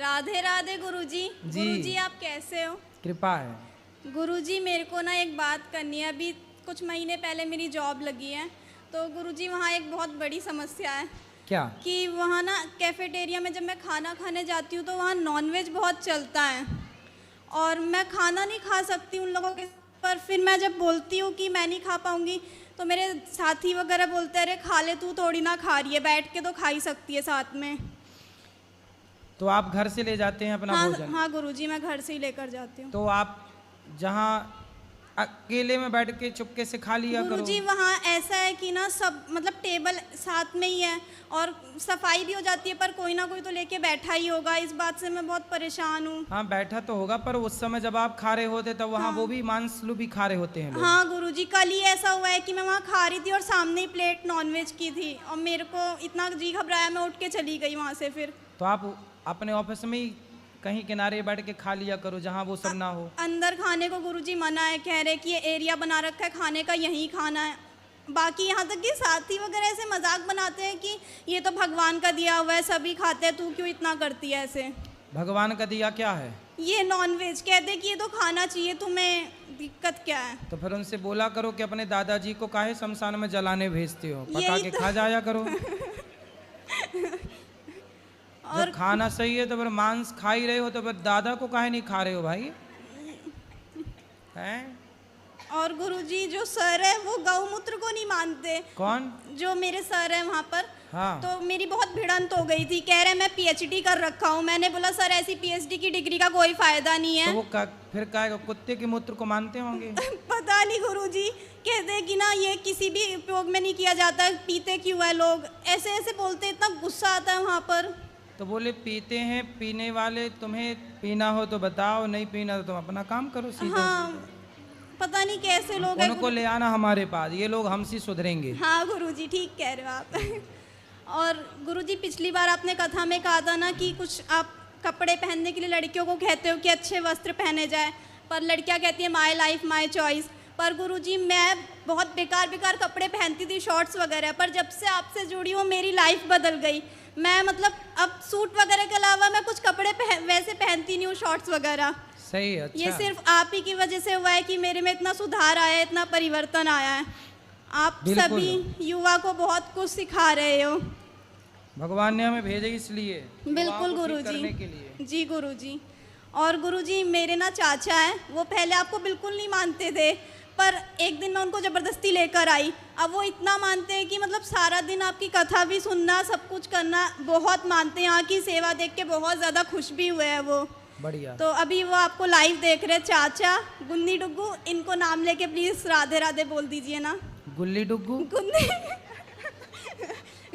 राधे राधे गुरुजी। जी। गुरुजी आप कैसे हो? कृपा है। गुरुजी मेरे को ना एक बात करनी है। अभी कुछ महीने पहले मेरी जॉब लगी है, तो गुरुजी वहाँ एक बहुत बड़ी समस्या है। क्या? कि वहाँ ना कैफेटेरिया में जब मैं खाना खाने जाती हूँ तो वहाँ नॉनवेज बहुत चलता है और मैं खाना नहीं खा सकती उन लोगों के। पर फिर मैं जब बोलती हूँ कि मैं नहीं खा पाऊँगी तो मेरे साथी वगैरह बोलते हैं, अरे खा ले, तू थोड़ी ना खा रही है, बैठ के तो खा ही सकती है साथ में। तो आप घर से ले जाते हैं अपना हाँ भोजन? हाँ गुरुजी, मैं घर से ही लेकर जाती हूँ। तो आप जहाँ अकेले में बैठ के चुपके से खा लिया करो। गुरुजी वहाँ ऐसा है कि ना सब मतलब टेबल साथ में ही है और सफाई भी हो जाती है, पर कोई ना कोई तो लेके बैठा ही होगा। इस बात से मैं बहुत परेशान हूँ। हाँ बैठा तो होगा, पर उस समय जब आप खा रहे होते तब वहाँ वो भी मांसलू भी खा रहे होते हैं लोग। हाँ गुरुजी, कल ही ऐसा हुआ है कि मैं वहाँ खा रही थी और सामने ही प्लेट नॉनवेज की थी और मेरे को इतना जी घबराया, मैं उठ के चली गई वहाँ से। फिर तो आप अपने ऑफिस में ही कहीं किनारे बैठ के खा लिया करो जहाँ वो सब ना हो। अंदर खाने को गुरुजी मना है, कह रहे कि ये एरिया बना रखा है खाने का, यहीं खाना है। बाकी यहाँ तक कि साथी वगैरह ऐसे मजाक बनाते हैं कि ये तो भगवान का दिया हुआ है, सभी खाते हैं, तू क्यों इतना करती है ऐसे। भगवान का दिया क्या है? ये नॉनवेज, कहते हैं कि ये तो खाना चाहिए, तुम्हें दिक्कत क्या है? तो फिर उनसे बोला करो कि अपने दादाजी को काहे शमशान में जलाने भेजते हो, पका के तो खा जाया करो। और जब खाना सही है तो फिर मांस खा ही रहे हो तो फिर दादा को काहे नहीं खा रहे हो भाई? हैं? और गुरुजी जो सर है वो गौमूत्र को नहीं मानते। कौन? जो मेरे सर है वहाँ पर। हाँ। तो मेरी बहुत भिड़ंत हो गई थी, कह रहे मैं पीएचडी कर रखा हूँ। मैंने बोला सर ऐसी पीएचडी की डिग्री का कोई फायदा नहीं है। तो वो फिर क्या कुत्ते के मूत्र को मानते होंगे? पता नहीं गुरुजी, कहते कि ना ये किसी भी उपयोग में नहीं किया जाता, पीते क्यों है लोग, ऐसे ऐसे बोलते, इतना गुस्सा आता है वहाँ पर। तो बोले पीते हैं, पीने वाले, तुम्हें पीना हो तो बताओ, नहीं पीना तो तुम अपना काम करो सीधा। हाँ पता नहीं कैसे लोग हैं। उनको ले आना हमारे पास, ये लोग हमसे सुधरेंगे। हाँ गुरुजी ठीक कह रहे हो आप। और गुरुजी पिछली बार आपने कथा में कहा था ना कि कुछ आप कपड़े पहनने के लिए लड़कियों को कहते हो कि अच्छे वस्त्र पहने जाए, पर लड़कियां कहती है माय लाइफ माय चॉइस। पर गुरुजी मैं बहुत बेकार बेकार कपड़े पहनती थी, शॉर्ट्स वगैरह, पर जब से आपसे जुड़ी हूँ मेरी लाइफ बदल गई। मैं मतलब अब सूट वगैरह के अलावा मैं कुछ कपड़े वैसे पहनती नहीं हूँ, शॉर्ट्स वगैरह। सही, अच्छा। ये सिर्फ आप ही की वजह से हुआ है कि मेरे में इतना सुधार आया है, इतना परिवर्तन आया है। आप सभी युवा को बहुत कुछ सिखा रहे हो। भगवान ने हमें भेजे इसलिए, बिल्कुल गुरुजी। जी गुरुजी। और गुरुजी मेरे ना चाचा हैं, वो पहले आपको बिल्कुल नहीं मानते थे, पर एक दिन मैं उनको ज़बरदस्ती लेकर आई। अब वो इतना मानते हैं कि मतलब सारा दिन आपकी कथा भी सुनना, सब कुछ करना, बहुत मानते हैं। यहाँ की सेवा देख के बहुत ज़्यादा खुश भी हुए हैं वो। बढ़िया। तो अभी वो आपको लाइव देख रहे, चाचा गुन्नी डुग्गू, इनको नाम लेके प्लीज राधे राधे बोल दीजिए ना। गुल्ली डुग्गू? गुन्नी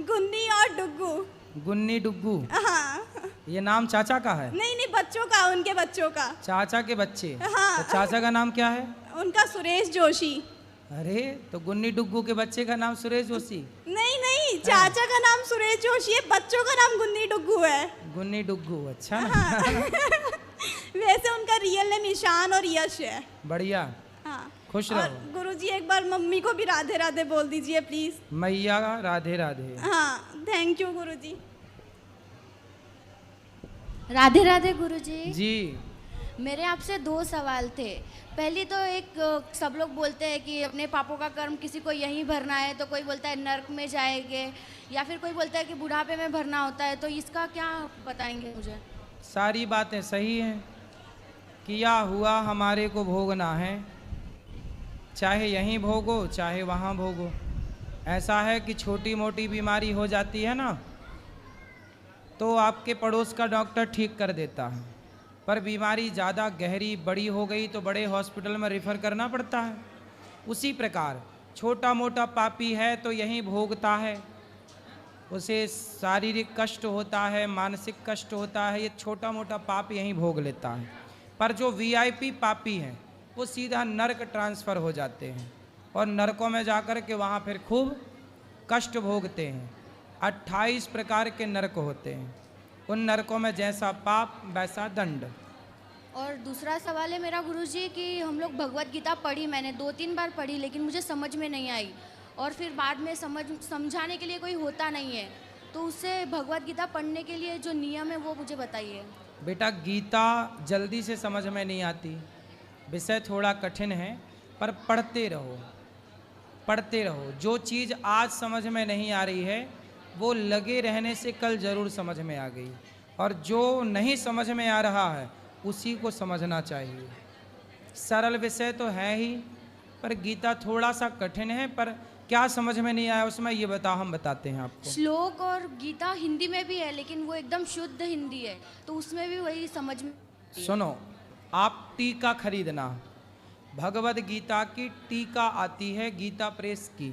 गुन्नी और डुग्गू। गुन्नी डुग्गू? हाँ। ये नाम चाचा का है? नहीं नहीं, बच्चों का, उनके बच्चों का। चाचा के बच्चे? हाँ। तो चाचा का नाम क्या है? उनका सुरेश जोशी। अरे तो गुन्नी डुग्गू के बच्चे का नाम सुरेश जोशी? नहीं नहीं, चाचा का नाम सुरेश जोशी है, बच्चों का नाम गुन्नी डुग्गू है। गुन्नी डुग्गू, अच्छा। हाँ। वैसे उनका रियल नेम ईशान और यश है। बढ़िया। हाँ। खुश और रहो। गुरुजी एक बार मम्मी को भी राधे राधे बोल दीजिए प्लीज। मैया राधे राधे। हाँ थैंक यू गुरुजी। राधे राधे गुरुजी। जी। मेरे आपसे 2 सवाल थे। पहली तो एक, सब लोग बोलते हैं कि अपने पापों का कर्म किसी को यहीं भरना है, तो कोई बोलता है नर्क में जाएंगे, या फिर कोई बोलता है कि बुढ़ापे में भरना होता है, तो इसका क्या बताएंगे मुझे? सारी बातें सही हैं। किया हुआ हमारे को भोगना है, चाहे यहीं भोगो चाहे वहाँ भोगो। ऐसा है कि छोटी मोटी बीमारी हो जाती है ना, तो आपके पड़ोस का डॉक्टर ठीक कर देता है, पर बीमारी ज़्यादा गहरी बड़ी हो गई तो बड़े हॉस्पिटल में रेफ़र करना पड़ता है। उसी प्रकार छोटा मोटा पापी है तो यहीं भोगता है, उसे शारीरिक कष्ट होता है, मानसिक कष्ट होता है, ये छोटा मोटा पाप यहीं भोग लेता है। पर जो वीआईपी पापी हैं वो सीधा नरक ट्रांसफ़र हो जाते हैं और नरकों में जाकर के वहाँ फिर खूब कष्ट भोगते हैं। 28 प्रकार के नरक होते हैं, उन नरकों में जैसा पाप वैसा दंड। और दूसरा सवाल है मेरा गुरुजी कि हम लोग भगवत गीता पढ़ी, मैंने 2-3 बार पढ़ी, लेकिन मुझे समझ में नहीं आई, और फिर बाद में समझाने के लिए कोई होता नहीं है, तो उससे भगवत गीता पढ़ने के लिए जो नियम है वो मुझे बताइए। बेटा गीता जल्दी से समझ में नहीं आती, विषय थोड़ा कठिन है, पर पढ़ते रहो, पढ़ते रहो। जो चीज़ आज समझ में नहीं आ रही है वो लगे रहने से कल जरूर समझ में आ गई, और जो नहीं समझ में आ रहा है उसी को समझना चाहिए। सरल विषय तो है ही, पर गीता थोड़ा सा कठिन है। पर क्या समझ में नहीं आया उसमें, ये बताओ, हम बताते हैं आपको। श्लोक और गीता हिंदी में भी है, लेकिन वो एकदम शुद्ध हिंदी है, तो उसमें भी वही समझ में आती है। सुनो, आप टीका खरीदना, भगवद गीता की टीका आती है गीता प्रेस की,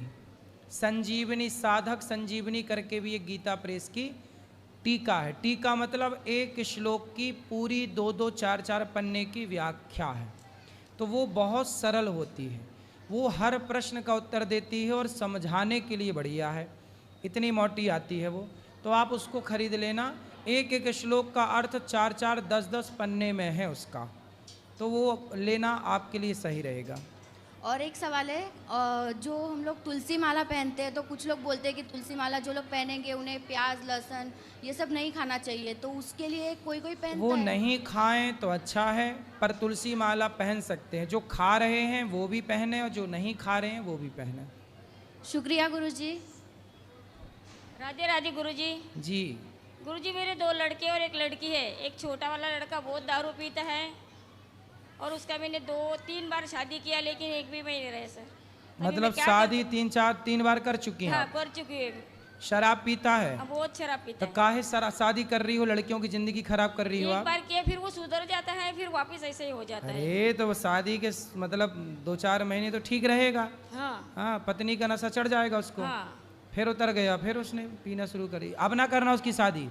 संजीवनी साधक संजीवनी करके भी एक गीता प्रेस की टीका है। टीका मतलब एक श्लोक की पूरी 2-2, 4-4 पन्ने की व्याख्या है। तो वो बहुत सरल होती है, वो हर प्रश्न का उत्तर देती है और समझाने के लिए बढ़िया है। इतनी मोटी आती है वो, तो आप उसको खरीद लेना। एक एक श्लोक का अर्थ 4-4, 10-10 पन्ने में है उसका, तो वो लेना आपके लिए सही रहेगा। और एक सवाल है, जो हम लोग तुलसी माला पहनते हैं, तो कुछ लोग बोलते हैं कि तुलसी माला जो लोग पहनेंगे उन्हें प्याज लहसुन ये सब नहीं खाना चाहिए, तो उसके लिए कोई कोई पहनता वो है। नहीं खाएं तो अच्छा है, पर तुलसी माला पहन सकते हैं। जो खा रहे हैं वो भी पहने और जो नहीं खा रहे हैं वो भी पहने। शुक्रिया गुरुजी। राधे राधे गुरुजी। जी, गुरुजी मेरे 2 लड़के और 1 लड़की है। एक छोटा वाला लड़का बहुत दारू पीता है और उसका मैंने 2-3 बार शादी किया, लेकिन एक भी नहीं रहे सर। अभी मतलब मैं क्या शादी 3 बार कर चुकी हाँ हैं? कर चुकी है। शराब पीता है? अब बहुत शराब पीता तो है। काहे शादी कर रही हो, लड़कियों की जिंदगी खराब कर रही हो एक आप? बार किया फिर वो सुधर जाता है, फिर वापस ऐसे ही हो जाता है। अरे तो वो शादी के मतलब 2-4 महीने तो ठीक रहेगा, हाँ हाँ, पत्नी का नशा चढ़ जाएगा उसको, हाँ। फिर उतर गया, फिर उसने पीना शुरू करी। अब ना करना उसकी शादी।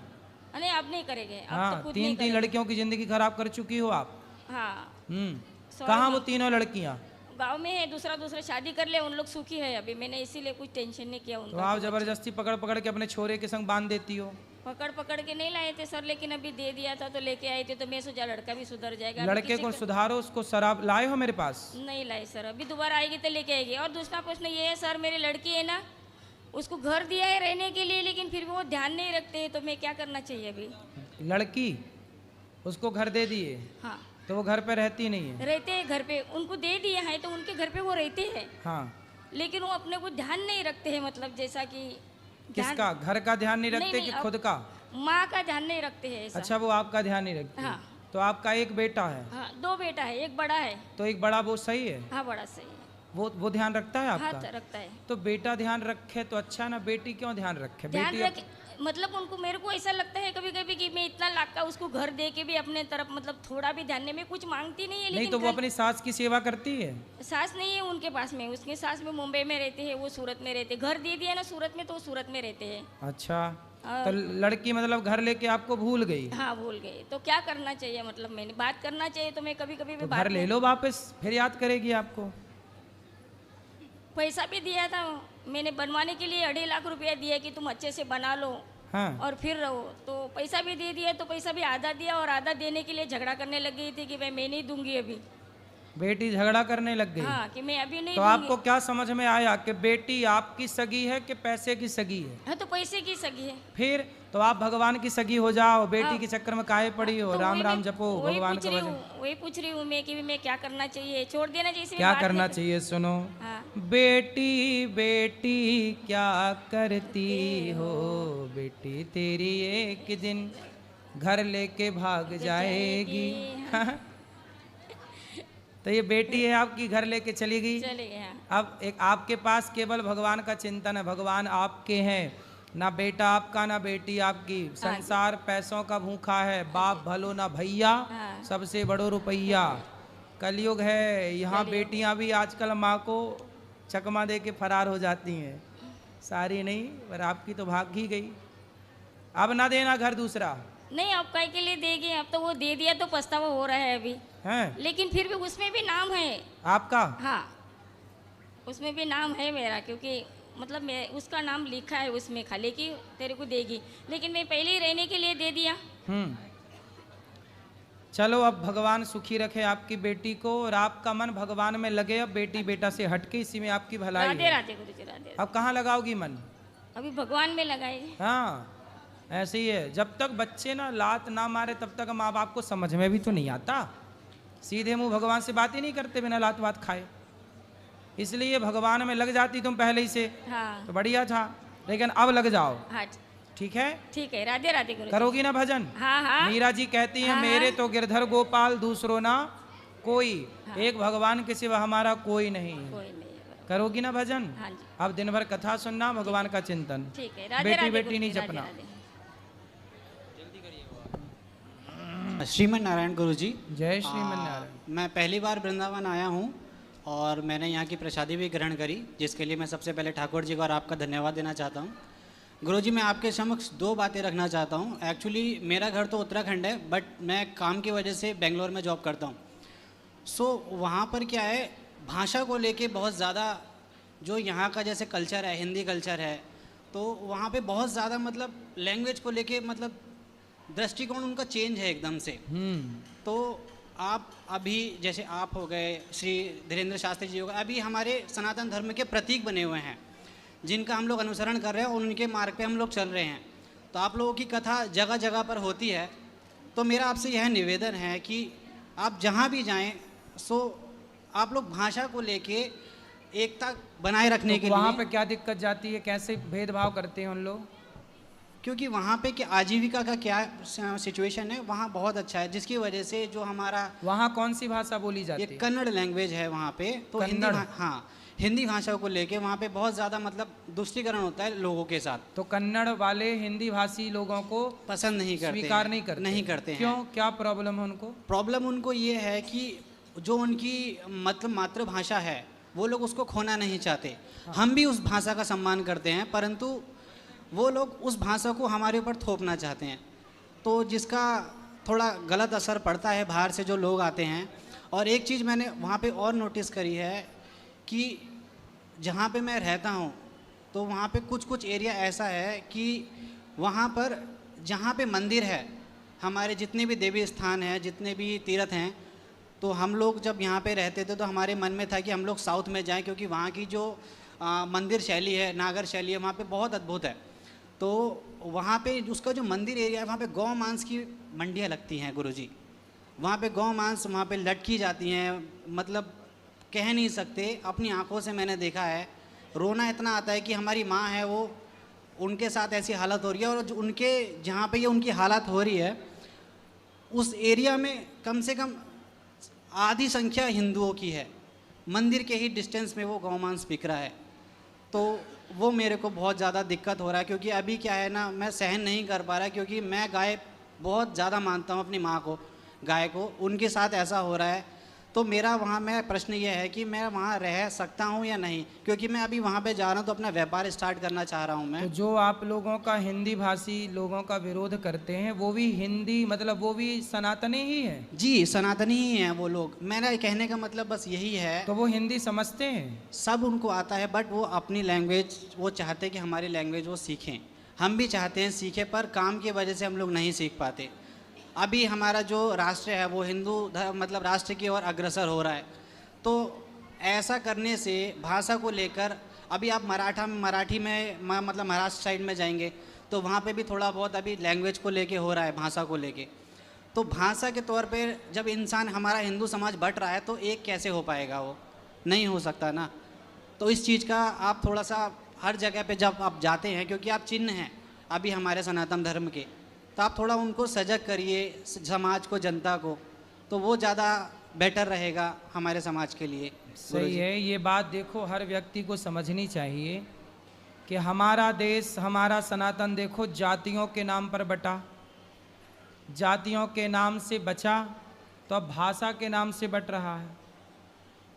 नहीं अब नहीं करेंगे, अब हाँ, तो खुद नहीं 3 करेंगे। लड़कियों की जिंदगी खराब कर चुकी हो आप। हाँ कहाँ वो तीनों लड़कियाँ? गाँव में है, दूसरा शादी कर ले, उन लोग सुखी है अभी। मैंने इसीलिए कुछ टेंशन नहीं किया तो उनका। आप जबरदस्ती पकड़ पकड़ के अपने छोरे के संग बांध देती हो। पकड़ पकड़ के नहीं लाए थे सर, लेकिन अभी दे दिया था तो लेके आए थे, तो मैं सोचा लड़का भी सुधर जाएगा। अभी लड़के किसी को का- सुधारो, उसको शराब लाए हो मेरे पास? नहीं लाई सर, अभी दोबारा आएगी तो लेके आएगी। और दूसरा प्रश्न ये है सर, मेरी लड़की है ना, उसको घर दिया है रहने के लिए, लेकिन फिर भी वो ध्यान नहीं रखते हैं, तो मैं क्या करना चाहिए अभी? लड़की, उसको घर दे दिए हाँ तो वो घर पे रहती नहीं है? रहते हैं घर पे, उनको दे दिया है तो उनके घर पे वो रहते हैं, हाँ। लेकिन वो अपने को ध्यान नहीं रखते हैं। मतलब जैसा कि किसका? घर का ध्यान नहीं रखते कि नहीं, खुद का? माँ का ध्यान नहीं रखते हैं ऐसा। अच्छा, वो आपका ध्यान नहीं रखते। हाँ। तो आपका एक बेटा है? हाँ 2 बेटा है, एक बड़ा है। तो एक बड़ा वो सही है, हाँ बड़ा सही है। वो ध्यान रखता है हाँ आपका? रखता है। तो बेटा ध्यान रखे तो अच्छा ना, बेटी क्यों ध्यान रखे? ध्यान बेटी रख, मतलब उनको, मेरे को ऐसा लगता है कभी कभी कि मैं इतना लाख का उसको घर दे के भी अपने तरफ मतलब थोड़ा भी ध्यान नहीं, मैं कुछ मांगती नहीं है, नहीं लेकिन तो वो अपनी सास की सेवा करती है? सास नहीं है उनके पास में, उसके सास में मुंबई में रहते हैं, वो सूरत में रहते हैं। घर दे दिया ना सूरत में, तो वो सूरत में रहते हैं। अच्छा, तो लड़की मतलब घर लेके आपको भूल गई? हाँ भूल गए, तो क्या करना चाहिए? मतलब मैंने बात करना चाहिए, तो मैं कभी कभी भी तो बात घर ले लो वापस, फिर याद करेगी आपको। पैसा भी दिया था मैंने बनवाने के लिए, 2.5 लाख रुपया दिया कि तुम अच्छे से बना लो हाँ। और फिर रहो। तो पैसा भी दे दिया, तो पैसा भी आधा दिया और आधा देने के लिए झगड़ा करने लग गई थी कि भाई मैं नहीं दूंगी अभी। बेटी झगड़ा करने लग गई? हाँ कि मैं अभी नहीं तो दूंगी। आपको क्या समझ में आया कि बेटी आपकी सगी है कि पैसे की सगी है? हाँ तो पैसे की सगी है। फिर तो आप भगवान की सगी हो जाओ, बेटी हाँ। के चक्कर में काहे पड़ी हो? तो राम वही राम मैं- जपो, वही भगवान पूछ का रही भजन। हूँ, वही पूछ रही हूँ मैं कि मैं क्या करना चाहिए, छोड़ देना चाहिए? क्या करना चाहिए? सुनो, हाँ। बेटी बेटी क्या करती हो, बेटी तेरी एक दिन घर लेके भाग जाएगी। तो ये बेटी है आपकी, घर लेके चली गई। चले गए। हाँ। अब एक आपके पास केवल भगवान का चिंतन है, भगवान आपके हैं, ना बेटा आपका ना बेटी आपकी। संसार पैसों का भूखा है, बाप भलो ना भैया, हाँ। सबसे बड़ो रुपैया। कलयुग है, यहाँ बेटियाँ भी आजकल माँ को चकमा दे के फरार हो जाती हैं। सारी नहीं, पर आपकी तो भाग ही गई। अब ना देना घर दूसरा। नहीं अब काय के लिए देगी, अब तो वो दे दिया तो पछतावा हो रहा है अभी, हैं लेकिन फिर भी उसमें भी नाम है आपका? हाँ उसमें भी नाम है मेरा, क्योंकि मतलब मैं उसका नाम लिखा है उसमें खाली कि तेरे को देगी, लेकिन मैं पहले ही रहने के लिए दे दिया। चलो, अब भगवान सुखी रखे आपकी बेटी को और आपका मन भगवान में लगे। अब बेटी बेटा से हटके, इसी में आपकी भलाई राधे है। राधे गुरु जी, राधे। अब कहाँ लगाओगी मन? अभी भगवान में लगाए। हाँ, ऐसे ही है, जब तक बच्चे ना लात ना मारे तब तक माँ बाप को समझ में भी तो नहीं आता। सीधे मुंह भगवान से बात ही नहीं करते बिना लात वात खाए, इसलिए भगवान में लग जाती तुम पहले ही से हाँ तो बढ़िया था, लेकिन अब लग जाओ। हाँ ठीक है, ठीक है, राधे राधे गुरु जी। करोगी ना भजन? हाँ हाँ मीरा जी कहती हैं हाँ, मेरे तो गिरधर गोपाल दूसरो ना कोई, हाँ। एक भगवान के सिवा हमारा कोई नहीं है। कोई नहीं है। करोगी ना भजन? हाँ जी अब दिन भर कथा सुनना, भगवान का चिंतन, ठीक है, राधे बेटी राधे बेटी गुरु नहीं जी, राधे जपना। राधे। श्रीमन नारायण गुरु जी, जय श्रीमन नारायण। मैं पहली बार वृंदावन आया हूँ और मैंने यहाँ की प्रसादी भी ग्रहण करी, जिसके लिए मैं सबसे पहले ठाकुर जी को और आपका धन्यवाद देना चाहता हूँ। गुरु जी, मैं आपके समक्ष दो बातें रखना चाहता हूँ। एक्चुअली मेरा घर तो उत्तराखंड है, बट मैं काम की वजह से बेंगलोर में जॉब करता हूँ। सो वहाँ पर क्या है, भाषा को लेके बहुत ज़्यादा जो यहाँ का जैसे कल्चर है, हिंदी कल्चर है, तो वहाँ पे बहुत ज़्यादा मतलब लैंग्वेज को लेके मतलब दृष्टिकोण उनका चेंज है एकदम से। तो आप अभी जैसे आप हो गए, श्री धीरेन्द्र शास्त्री जी हो गए, अभी हमारे सनातन धर्म के प्रतीक बने हुए हैं जिनका हम लोग अनुसरण कर रहे हैं और उनके मार्ग पे हम लोग चल रहे हैं। तो आप लोगों की कथा जगह जगह पर होती है, तो मेरा आपसे यह निवेदन है कि आप जहाँ भी जाएं, सो आप लोग भाषा को लेके एकता बनाए रखने के वहाँ लिए, पे क्या दिक्कत जाती है, कैसे भेदभाव करते हैं उन लोग? क्योंकि वहाँ पे कि आजीविका का क्या सिचुएशन है, वहाँ बहुत अच्छा है, जिसकी वजह से जो हमारा वहाँ कौन सी भाषा बोली जाती ये है? कन्नड़ लैंग्वेज है वहाँ पे। तो कन्नड़? हाँ, हिंदी भाषा को लेके वहाँ पे बहुत ज़्यादा मतलब दुष्टीकरण होता है लोगों के साथ। तो कन्नड़ वाले हिंदी भाषी लोगों को पसंद नहीं करते, स्वीकार नहीं करते? नहीं करते हैं। क्यों, क्या प्रॉब्लम है उनको? प्रॉब्लम उनको ये है कि जो उनकी मतलब मातृभाषा है वो लोग उसको खोना नहीं चाहते। हम भी उस भाषा का सम्मान करते हैं, परंतु वो लोग उस भाषा को हमारे ऊपर थोपना चाहते हैं, तो जिसका थोड़ा गलत असर पड़ता है बाहर से जो लोग आते हैं। और एक चीज़ मैंने वहाँ पे और नोटिस करी है कि जहाँ पे मैं रहता हूँ तो वहाँ पे कुछ कुछ एरिया ऐसा है कि वहाँ पर जहाँ पे मंदिर है, हमारे जितने भी देवी स्थान हैं, जितने भी तीर्थ हैं, तो हम लोग जब यहाँ पे रहते थे तो हमारे मन में था कि हम लोग साउथ में जाएं, क्योंकि वहाँ की जो मंदिर शैली है, नागर शैली है, वहाँ पे बहुत अद्भुत है। तो वहाँ पे उसका जो मंदिर एरिया है, वहाँ पे गौ मांस की मंडियाँ लगती हैं गुरुजी। वहाँ पे गौ मांस वहाँ पे लटकी जाती हैं, मतलब कह नहीं सकते, अपनी आंखों से मैंने देखा है। रोना इतना आता है कि हमारी माँ है वो, उनके साथ ऐसी हालत हो रही है, और जो उनके जहाँ पे ये उनकी हालत हो रही है उस एरिया में कम से कम आधी संख्या हिंदुओं की है। मंदिर के ही डिस्टेंस में वो गौ मांस बिक रहा है। तो वो मेरे को बहुत ज़्यादा दिक्कत हो रहा है, क्योंकि अभी क्या है ना, मैं सहन नहीं कर पा रहा, क्योंकि मैं गाय बहुत ज़्यादा मानता हूँ, अपनी माँ को, गाय को। उनके साथ ऐसा हो रहा है, तो मेरा वहाँ में प्रश्न ये है कि मैं वहाँ रह सकता हूँ या नहीं, क्योंकि मैं अभी वहाँ पे जा रहा हूँ तो अपना व्यापार स्टार्ट करना चाह रहा हूँ मैं। तो जो आप लोगों का हिंदी भाषी लोगों का विरोध करते हैं वो भी हिंदी, मतलब वो भी सनातनी ही है? जी, सनातनी ही हैं वो लोग। मेरा कहने का मतलब बस यही है। तो वो हिंदी समझते हैं? सब उनको आता है, बट वो अपनी लैंग्वेज वो चाहते हैं कि हमारी लैंग्वेज वो सीखें। हम भी चाहते हैं सीखें, पर काम की वजह से हम लोग नहीं सीख पाते। अभी हमारा जो राष्ट्र है वो हिंदू मतलब राष्ट्र की ओर अग्रसर हो रहा है। तो ऐसा करने से भाषा को लेकर, अभी आप मराठी में मतलब महाराष्ट्र साइड में जाएंगे तो वहाँ पे भी थोड़ा बहुत अभी लैंग्वेज को लेके हो रहा है, भाषा को लेके। तो भाषा के तौर पे जब इंसान, हमारा हिंदू समाज बट रहा है, तो एक कैसे हो पाएगा? वो नहीं हो सकता ना। तो इस चीज़ का आप थोड़ा सा हर जगह पे जब आप जाते हैं, क्योंकि आप चिन्ह हैं अभी हमारे सनातन धर्म के, तो आप थोड़ा उनको सजग करिए, समाज को, जनता को, तो वो ज़्यादा बेटर रहेगा हमारे समाज के लिए। सही है, ये बात देखो हर व्यक्ति को समझनी चाहिए कि हमारा देश, हमारा सनातन देखो जातियों के नाम पर बटा, जातियों के नाम से बचा, तो अब भाषा के नाम से बट रहा है।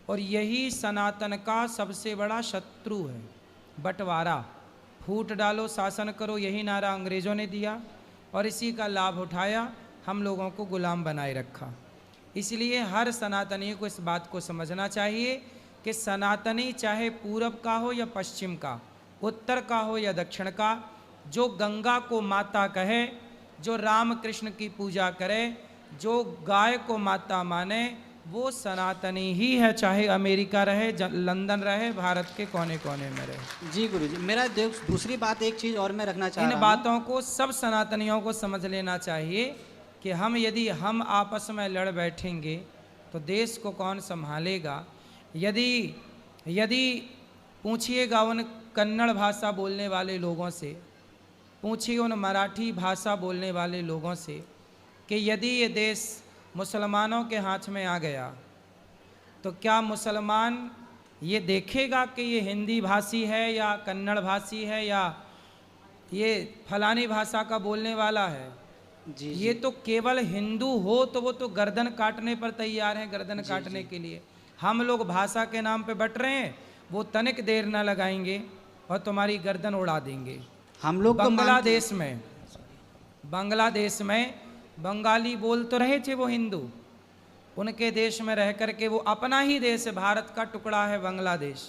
और यही सनातन का सबसे बड़ा शत्रु है, बंटवारा। फूट डालो, शासन करो, यही नारा अंग्रेज़ों ने दिया और इसी का लाभ उठाया, हम लोगों को गुलाम बनाए रखा। इसलिए हर सनातनी को इस बात को समझना चाहिए कि सनातनी चाहे पूरब का हो या पश्चिम का, उत्तर का हो या दक्षिण का, जो गंगा को माता कहे, जो राम कृष्ण की पूजा करे, जो गाय को माता माने, वो सनातनी ही है, चाहे अमेरिका रहे, लंदन रहे, भारत के कोने कोने में रहे। जी गुरुजी, मेरा दूसरी बात एक चीज़ और मैं रखना चाह रहा इन हूँ। बातों को सब सनातनियों को समझ लेना चाहिए कि यदि हम आपस में लड़ बैठेंगे तो देश को कौन संभालेगा। यदि पूछिएगा उन कन्नड़ भाषा बोलने वाले लोगों से, पूछिए उन मराठी भाषा बोलने वाले लोगों से कि यदि ये देश मुसलमानों के हाथ में आ गया तो क्या मुसलमान ये देखेगा कि ये हिंदी भाषी है या कन्नड़ भाषी है या ये फलानी भाषा का बोलने वाला है। जी ये तो केवल हिंदू हो तो वो तो गर्दन काटने पर तैयार हैं, गर्दन काटने के लिए। हम लोग भाषा के नाम पे बट रहे हैं, वो तनिक देर ना लगाएंगे और तुम्हारी गर्दन उड़ा देंगे। हम लोग बांग्लादेश में बंगाली बोल तो रहे थे वो हिंदू, उनके देश में रह करके, वो अपना ही देश है, भारत का टुकड़ा है बांग्लादेश,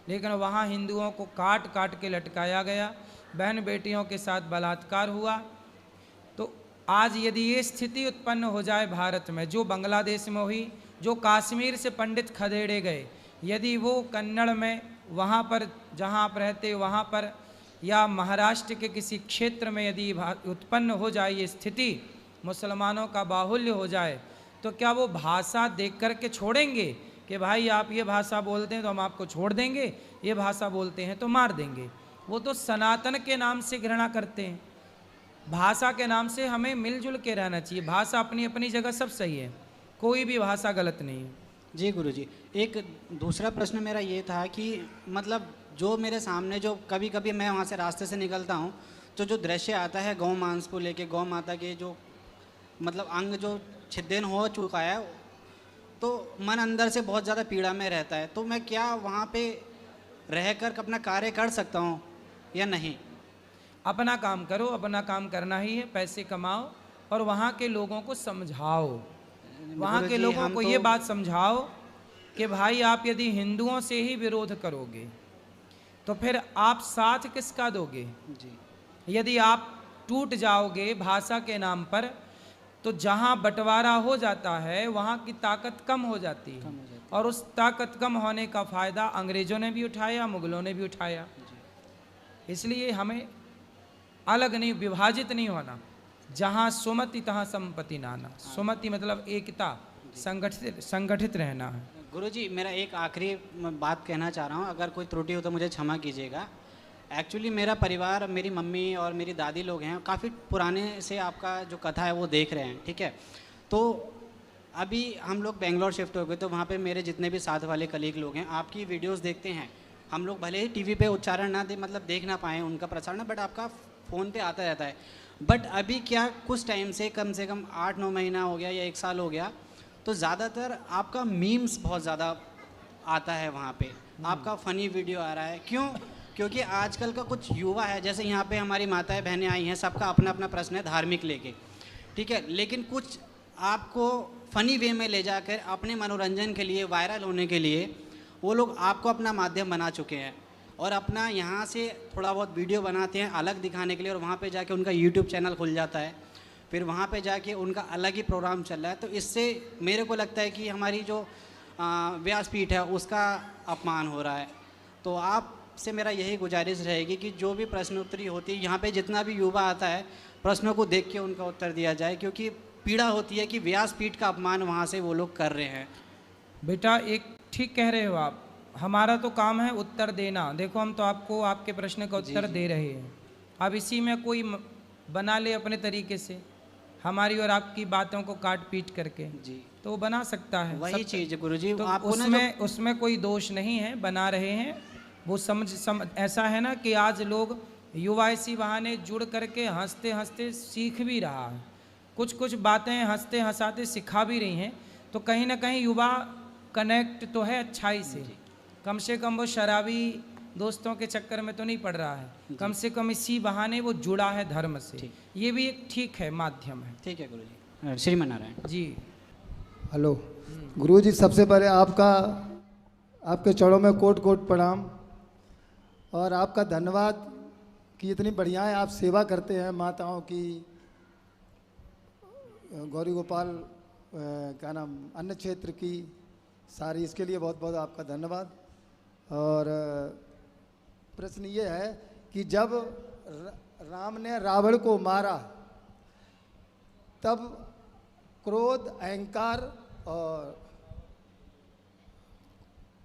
लेकिन वहाँ हिंदुओं को काट काट के लटकाया गया, बहन बेटियों के साथ बलात्कार हुआ। तो आज यदि ये स्थिति उत्पन्न हो जाए भारत में, जो बांग्लादेश में हुई, जो कश्मीर से पंडित खदेड़े गए, यदि वो कन्नड़ में वहाँ पर जहाँ आप रहते वहाँ पर या महाराष्ट्र के किसी क्षेत्र में यदि उत्पन्न हो जाए ये स्थिति, मुसलमानों का बाहुल्य हो जाए, तो क्या वो भाषा देख कर के छोड़ेंगे कि भाई आप ये भाषा बोलते हैं तो हम आपको छोड़ देंगे, ये भाषा बोलते हैं तो मार देंगे। वो तो सनातन के नाम से घृणा करते हैं। भाषा के नाम से हमें मिलजुल के रहना चाहिए। भाषा अपनी अपनी जगह सब सही है, कोई भी भाषा गलत नहीं है। जी गुरुजी, एक दूसरा प्रश्न मेरा ये था कि मतलब जो मेरे सामने जो कभी कभी मैं वहाँ से रास्ते से निकलता हूँ तो जो दृश्य आता है गौ मांस को लेके, गौ माता के जो मतलब अंग जो छिद्दन हो चुका है, तो मन अंदर से बहुत ज़्यादा पीड़ा में रहता है। तो मैं क्या वहाँ पे रहकर अपना कार्य कर सकता हूँ या नहीं? अपना काम करो, अपना काम करना ही है, पैसे कमाओ और वहाँ के लोगों को समझाओ, वहाँ के लोगों को ये बात समझाओ कि भाई आप यदि हिंदुओं से ही विरोध करोगे तो फिर आप साथ किसका दोगे। जी। यदि आप टूट जाओगे भाषा के नाम पर तो जहाँ बंटवारा हो जाता है वहाँ की ताकत कम हो जाती है, और उस ताकत कम होने का फ़ायदा अंग्रेज़ों ने भी उठाया, मुग़लों ने भी उठाया। इसलिए हमें अलग नहीं, विभाजित नहीं होना। जहाँ सुमति तहाँ संपत्ति नाना। सुमति मतलब एकता, संगठित रहना है। गुरुजी, मेरा एक आखिरी बात कहना चाह रहा हूँ, अगर कोई त्रुटि हो तो मुझे क्षमा कीजिएगा। एक्चुअली मेरा परिवार, मेरी मम्मी और मेरी दादी लोग हैं, काफ़ी पुराने से आपका जो कथा है वो देख रहे हैं, ठीक है। तो अभी हम लोग बेंगलोर शिफ्ट हो गए, तो वहाँ पे मेरे जितने भी साथ वाले कलीग लोग हैं आपकी वीडियोस देखते हैं। हम लोग भले ही टीवी पे उच्चारण ना दे, मतलब देख ना पाएँ उनका प्रसारण, बट आपका फ़ोन पे आता रहता है। बट अभी क्या कुछ टाइम से कम 8-9 महीना हो गया या 1 साल हो गया, तो ज़्यादातर आपका मीम्स बहुत ज़्यादा आता है वहाँ पे, आपका फ़नी वीडियो आ रहा है। क्यों? क्योंकि आजकल का कुछ युवा है, जैसे यहाँ पे हमारी माताएं बहनें आई हैं, सबका अपना अपना प्रश्न है धार्मिक लेके, ठीक है, लेकिन कुछ आपको फ़नी वे में ले जाकर अपने मनोरंजन के लिए, वायरल होने के लिए वो लोग आपको अपना माध्यम बना चुके हैं और अपना यहाँ से थोड़ा बहुत वीडियो बनाते हैं अलग दिखाने के लिए, और वहाँ पे जाके उनका यूट्यूब चैनल खुल जाता है, फिर वहाँ पे जाके उनका अलग ही प्रोग्राम चल रहा है। तो इससे मेरे को लगता है कि हमारी जो व्यासपीठ है उसका अपमान हो रहा है। तो आपसे मेरा यही गुजारिश रहेगी कि जो भी प्रश्नोत्तरी होती है यहाँ पे, जितना भी युवा आता है, प्रश्नों को देख के उनका उत्तर दिया जाए, क्योंकि पीड़ा होती है कि व्यासपीठ का अपमान वहाँ से वो लोग कर रहे हैं। बेटा एक ठीक कह रहे हो आप, हमारा तो काम है उत्तर देना। देखो हम तो आपको आपके प्रश्न का उत्तर दे रहे हैं, अब इसी में कोई बना ले अपने तरीके से हमारी और आपकी बातों को काट पीट करके, जी, तो वो बना सकता है। वही चीज़ गुरुजी, तो आपको उसमें कोई दोष नहीं है, बना रहे हैं वो ऐसा है ना कि आज लोग युवा इसी बहाने जुड़ करके हंसते हंसते सीख भी रहा है, कुछ बातें हंसते हंसाते सिखा भी रही हैं। तो कहीं ना कहीं युवा कनेक्ट तो है अच्छाई से, कम से कम वो शराबी दोस्तों के चक्कर में तो नहीं पड़ रहा है, कम से कम इसी बहाने वो जुड़ा है धर्म से। ये भी एक ठीक है माध्यम है। ठीक है गुरुजी। श्रीमन नारायण जी। हेलो गुरुजी, सबसे पहले आपके चरणों में कोट कोट प्रणाम और आपका धन्यवाद कि इतनी बढ़िया है आप सेवा करते हैं माताओं की, गौरी गोपाल क्या नाम अन्य क्षेत्र की सारी, इसके लिए बहुत बहुत आपका धन्यवाद। और प्रश्न ये है कि जब राम ने रावण को मारा तब क्रोध, अहंकार और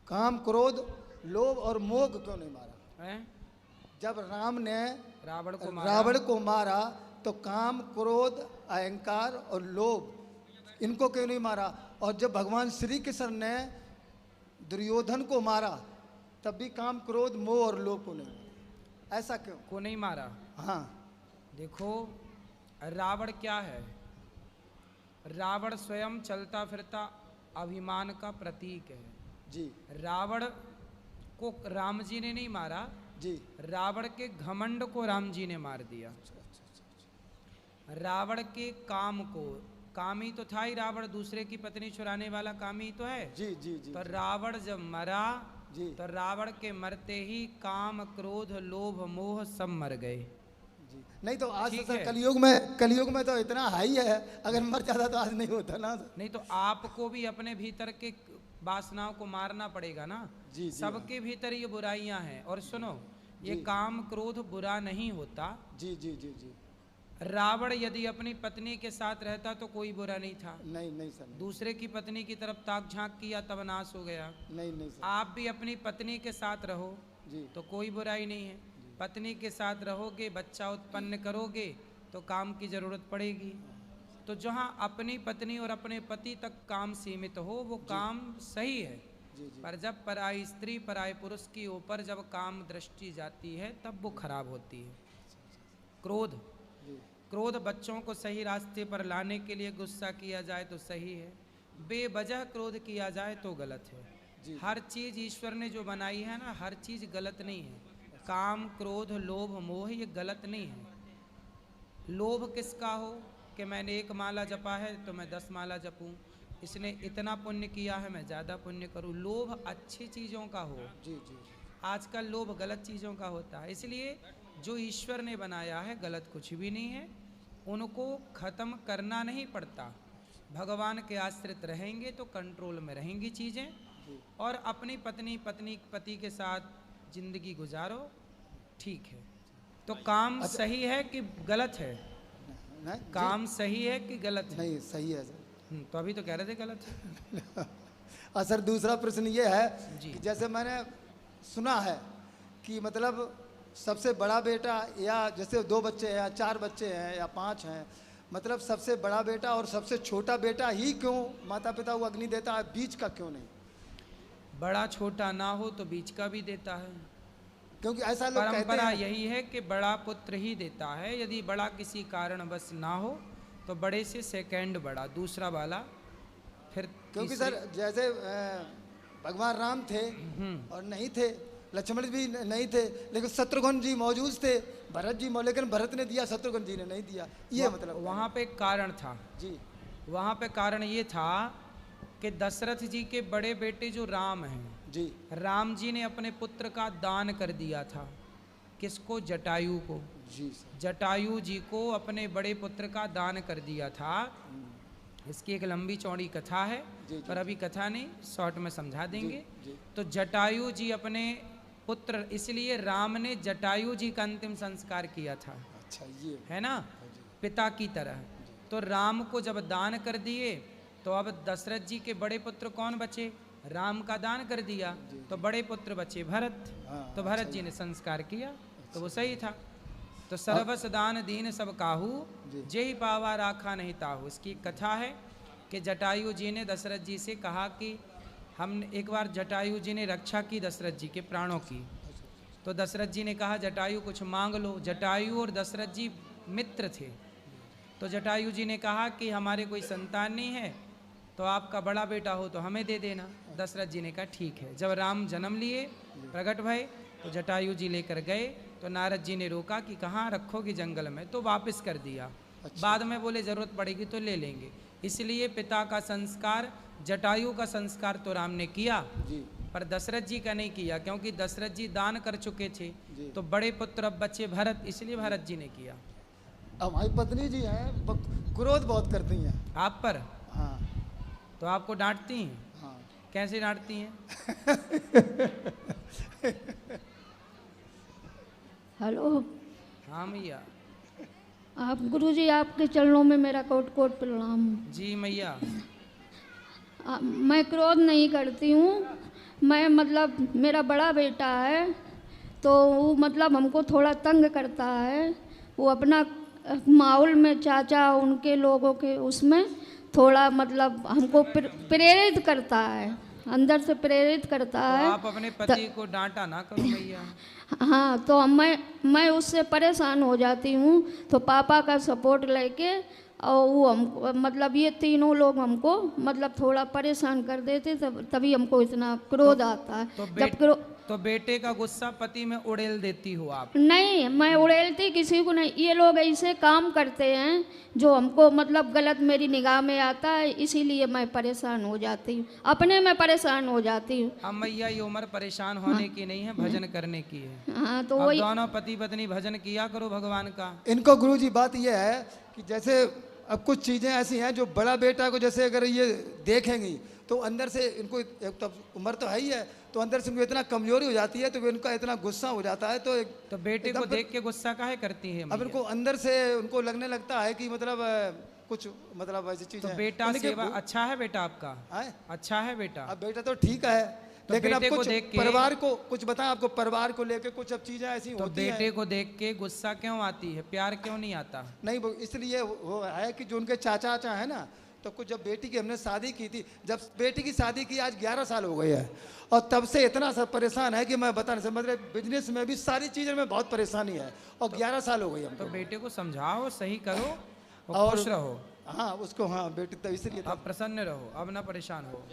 काम, क्रोध, लोभ और मोह को क्यों नहीं मारा? हैं? जब राम ने रावण को मारा तो काम, क्रोध, अहंकार और लोभ इनको क्यों नहीं मारा? और जब भगवान श्री कृष्ण ने दुर्योधन को मारा तब भी काम, क्रोध, मोह और लोभ को नहीं मारा, ऐसा क्यों? को नहीं मारा? हाँ, देखो, रावण क्या है? रावण स्वयं चलता फिरता अभिमान का प्रतीक है। जी रावण को राम जी ने नहीं मारा, जी, रावण के घमंड को राम जी ने मार दिया। रावण के काम को, कामी तो था ही रावण, दूसरे की पत्नी चुराने वाला कामी तो है। जी जी जी, तो रावण जब मरा जी तो रावण के मरते ही काम, क्रोध, लोभ, मोह सब मर गए। जी। नहीं तो आज ठीक तो है। कलयुग में तो इतना हाई है, अगर मर जाता तो आज नहीं होता ना। नहीं तो आपको भी अपने भीतर के वासनाओं को मारना पड़ेगा ना। जी जी, सबके भीतर ये बुराइयां हैं। और सुनो, ये जी। काम, क्रोध बुरा नहीं होता। जी जी जी जी, रावण यदि अपनी पत्नी के साथ रहता तो कोई बुरा नहीं था। नहीं नहीं सर, नहीं दूसरे की पत्नी की तरफ ताक झांक किया तब नाश हो गया। नहीं नहीं सर, आप भी अपनी पत्नी के साथ रहो जी तो कोई बुराई नहीं है। पत्नी के साथ रहोगे, बच्चा उत्पन्न करोगे तो काम की जरूरत पड़ेगी। तो जहाँ अपनी पत्नी और अपने पति तक काम सीमित हो वो काम सही है। जी जी, पर जब पराई स्त्री, पराई पुरुष की ऊपर जब काम दृष्टि जाती है तब वो खराब होती है। क्रोध, जी क्रोध बच्चों को सही रास्ते पर लाने के लिए गुस्सा किया जाए तो सही है, बेवजह क्रोध किया जाए तो गलत है। जी। हर चीज़ ईश्वर ने जो बनाई है ना, हर चीज़ गलत नहीं है। काम, क्रोध, लोभ, मोह ये गलत नहीं है। लोभ किसका हो कि मैंने 1 माला जपा है तो मैं 10 माला जपूं, इसने इतना पुण्य किया है मैं ज़्यादा पुण्य करूं। लोभ अच्छी चीज़ों का हो। जी जी, आजकल लोभ गलत चीज़ों का होता है। इसलिए जो ईश्वर ने बनाया है गलत कुछ भी नहीं है, उनको ख़त्म करना नहीं पड़ता। भगवान के आश्रित रहेंगे तो कंट्रोल में रहेंगी चीज़ें। और अपनी पति के साथ जिंदगी गुजारो, ठीक है। तो काम सही है कि गलत है? नहीं काम सही है कि गलत है? नहीं, सही है सर। तो अभी तो कह रहे थे गलत है। और सर दूसरा प्रश्न ये है जी। कि जैसे मैंने सुना है कि मतलब सबसे बड़ा बेटा, या जैसे 2 बच्चे हैं या 4 बच्चे हैं या 5 हैं, मतलब सबसे बड़ा बेटा और सबसे छोटा बेटा ही क्यों माता पिता को अग्नि देता है, बीच का क्यों नहीं? बड़ा छोटा ना हो तो बीच का भी देता है। क्योंकि ऐसा लोग कहते परंपरा हैं। यही है कि बड़ा पुत्र ही देता है। यदि बड़ा किसी कारण बस ना हो तो बड़े से सेकंड बड़ा, दूसरा वाला, फिर क्योंकि तीसरे- सर जैसे भगवान राम थे और नहीं थे, लक्ष्मण भी नहीं थे, लेकिन शत्रुघ्न जी मौजूद थे, भरत जी लेकिन भरत ने दिया, शत्रुघ्न जी ने नहीं दिया। ये मतलब वहाँ पे एक कारण था। जी वहाँ पे कारण ये था कि दशरथ जी के बड़े बेटे जो राम हैं, जी राम जी ने अपने पुत्र का दान कर दिया था। किसको? जटायु को। जी सर, जटायु जी को अपने बड़े पुत्र का दान कर दिया था। इसकी एक लंबी चौड़ी कथा है, जी, जी, पर अभी कथा नहीं, शॉर्ट में समझा देंगे। जी। तो जटायु जी अपने पुत्र, इसलिए राम ने जटायु जी का अंतिम संस्कार किया था, अच्छा ये है ना, पिता की तरह। तो राम को जब दान कर दिए तो अब दशरथ जी के बड़े पुत्र कौन बचे? राम का दान कर दिया तो बड़े पुत्र बचे भरत। हाँ, तो भरत जी ने संस्कार किया तो वो सही था। तो सर्वस दान दीन सब काहू, जी। जेहि पावा राखा नहीं ताहू। इसकी एक कथा है कि जटायु जी ने दशरथ जी से कहा कि हम, एक बार जटायु जी ने रक्षा की दशरथ जी के प्राणों की। तो दशरथ जी ने कहा जटायु कुछ मांग लो। जटायु और दशरथ जी मित्र थे। तो जटायु जी ने कहा कि हमारे कोई संतान नहीं है, तो आपका बड़ा बेटा हो तो हमें दे देना। दशरथ जी ने कहा ठीक है। जब राम जन्म लिए, प्रकट भय, तो जटायु जी लेकर गए। तो नारद जी ने रोका कि कहाँ रखोगे? जंगल में। तो वापस कर दिया। बाद में बोले जरूरत पड़ेगी तो ले लेंगे। इसलिए पिता का संस्कार, जटायु का संस्कार तो राम ने किया, जी पर दशरथ जी का नहीं किया, क्योंकि दशरथ जी दान कर चुके थे। जी। तो बड़े पुत्र अब बच्चे भरत, इसलिए भरत जी ने किया। अब हमारी पत्नी जी हैं, क्रोध बहुत करती हैं। आप पर? हाँ, तो आपको डांटती हैं? हाँ। कैसे डांटती हैं? हेलो। हाँ मैया। आप गुरुजी, आपके चरणों में मेरा कोट कोट प्रणाम। जी मैया। मैं क्रोध नहीं करती हूँ। मैं मतलब मेरा बड़ा बेटा है तो वो मतलब हमको थोड़ा तंग करता है। वो अपना माहौल में चाचा उनके लोगों के उसमें थोड़ा मतलब हमको प्रेरित करता है, अंदर से प्रेरित करता तो है। आप अपने पति को डांटा ना करो मैया। हाँ, तो मैं उससे परेशान हो जाती हूँ तो पापा का सपोर्ट लेके और वो हमको मतलब ये तीनों लोग हमको मतलब थोड़ा परेशान कर देते, तभी हमको इतना क्रोध आता है। तो बेटे का गुस्सा पति में उड़ेल देती हो आप? नहीं, मैं उड़ेलती किसी को नहीं। ये लोग ऐसे काम करते हैं जो हमको मतलब गलत मेरी निगाह में आता है, इसीलिए मैं परेशान हो जाती हूँ, अपने में परेशान हो जाती हूँ। अब मैया ये उम्र परेशान होने की नहीं है, भजन करने की है। हाँ, तो अब वही दोनों पति पत्नी भजन किया करो भगवान का। इनको गुरुजी बात ये है कि जैसे अब कुछ चीज़ें ऐसी हैं जो बड़ा बेटा को जैसे अगर ये देखेंगी तो अंदर से इनको एक तो उम्र तो है ही है, तो अंदर से इनको इतना कमजोरी हो जाती है तो इनका इतना गुस्सा हो जाता है। तो बेटे को देख के गुस्सा काहे करती है? अब इनको अंदर से उनको लगने लगता है कि मतलब कुछ मतलब ऐसी चीज़ तो बेटा सेवा अच्छा है बेटा आपका? अच्छा है बेटा। अब बेटा तो ठीक है, तो लेकिन अब बेटे को कुछ देख के परिवार को कुछ बताएं, आपको परिवार को लेके कुछ अब चीजें ऐसी तो होती हैं। बेटे को देख के गुस्सा क्यों आती है, प्यार क्यों नहीं आता? नहीं, वो इसलिए वो है कि जो उनके चाचा चाचा है ना, तो कुछ जब बेटी की हमने शादी की थी, जब बेटी की शादी की आज 11 साल हो गए हैं और तब से इतना सा परेशान है कि मैं बता नहीं सकता। मतलब बिजनेस में भी सारी चीज़ों में बहुत परेशानी है और 11 साल हो गई हमको। तो बेटे को समझाओ, सही करो और खुश रहो। हाँ उसको, हाँ बेटी तो इसलिए अब प्रसन्न रहो, अब ना परेशान हो।